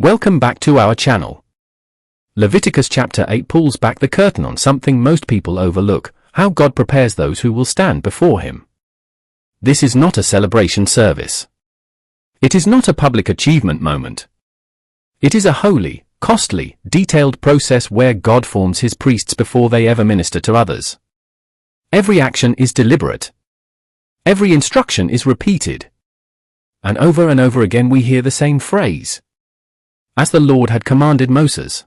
Welcome back to our channel. Leviticus chapter 8 pulls back the curtain on something most people overlook: how God prepares those who will stand before Him. This is not a celebration service. It is not a public achievement moment. It is a holy, costly, detailed process where God forms His priests before they ever minister to others. Every action is deliberate. Every instruction is repeated. And over again we hear the same phrase: as the Lord had commanded Moses.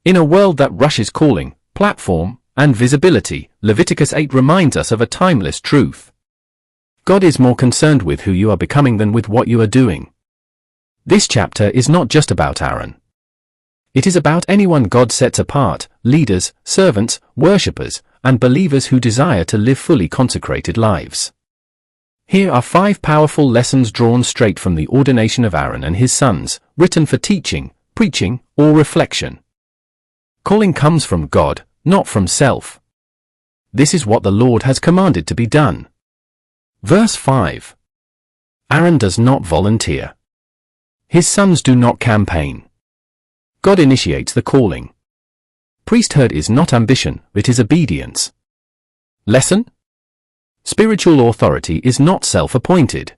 In a world that rushes calling, platform, and visibility, Leviticus 8 reminds us of a timeless truth. God is more concerned with who you are becoming than with what you are doing. This chapter is not just about Aaron. It is about anyone God sets apart: leaders, servants, worshippers, and believers who desire to live fully consecrated lives. Here are 5 powerful lessons drawn straight from the ordination of Aaron and his sons, written for teaching, preaching, or reflection. Calling comes from God, not from self. This is what the Lord has commanded to be done. Verse 5. Aaron does not volunteer. His sons do not campaign. God initiates the calling. Priesthood is not ambition, it is obedience. Lesson? Spiritual authority is not self-appointed.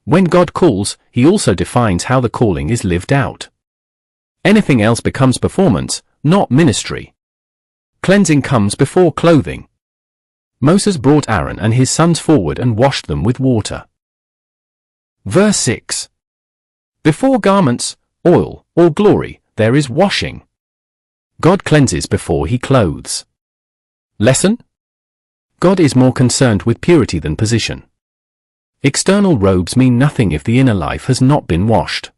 When God calls, He also defines how the calling is lived out. Anything else becomes performance, not ministry. Cleansing comes before clothing. Moses brought Aaron and his sons forward and washed them with water. Verse 6. Before garments, oil, or glory, there is washing. God cleanses before He clothes. Lesson? God is more concerned with purity than position. External robes mean nothing if the inner life has not been washed.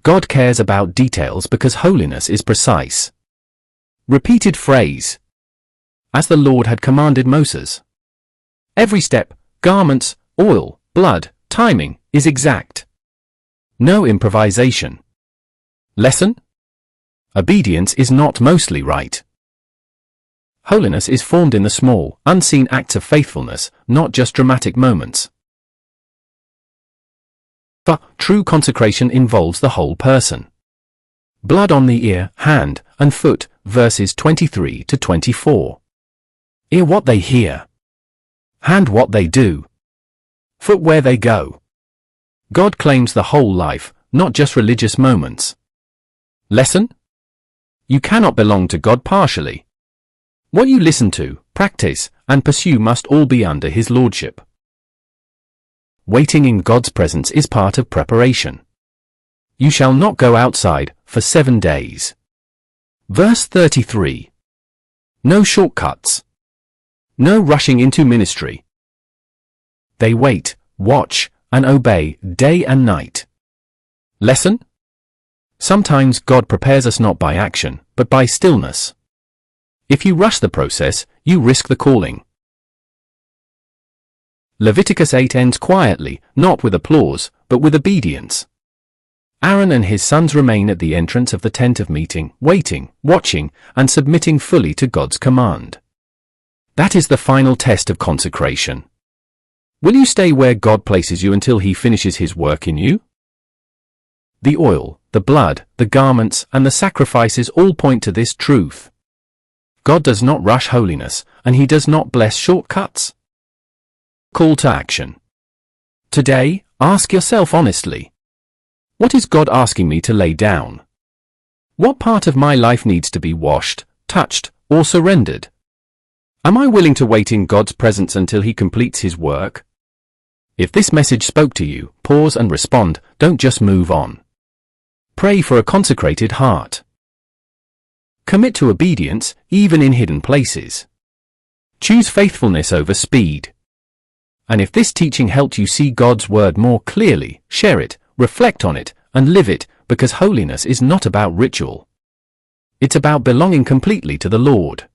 God cares about details because holiness is precise. Repeated phrase: as the Lord had commanded Moses. Every step, garments, oil, blood, timing, is exact. No improvisation. Lesson? Obedience is not mostly right. Holiness is formed in the small, unseen acts of faithfulness, not just dramatic moments. But true consecration involves the whole person. Blood on the ear, hand, and foot, verses 23 to 24. Ear what they hear. Hand what they do. Foot where they go. God claims the whole life, not just religious moments. Lesson? You cannot belong to God partially. What you listen to, practice, and pursue must all be under His lordship. Waiting in God's presence is part of preparation. You shall not go outside for 7 days. Verse 33. No shortcuts. No rushing into ministry. They wait, watch, and obey day and night. Lesson? Sometimes God prepares us not by action, but by stillness. If you rush the process, you risk the calling. Leviticus 8 ends quietly, not with applause, but with obedience. Aaron and his sons remain at the entrance of the tent of meeting, waiting, watching, and submitting fully to God's command. That is the final test of consecration. Will you stay where God places you until He finishes His work in you? The oil, the blood, the garments, and the sacrifices all point to this truth. God does not rush holiness, and He does not bless shortcuts. Call to action. Today, ask yourself honestly: what is God asking me to lay down? What part of my life needs to be washed, touched, or surrendered? Am I willing to wait in God's presence until He completes His work? If this message spoke to you, pause and respond, don't just move on. Pray for a consecrated heart. Commit to obedience, even in hidden places. Choose faithfulness over speed. And if this teaching helped you see God's word more clearly, share it, reflect on it, and live it, because holiness is not about ritual. It's about belonging completely to the Lord.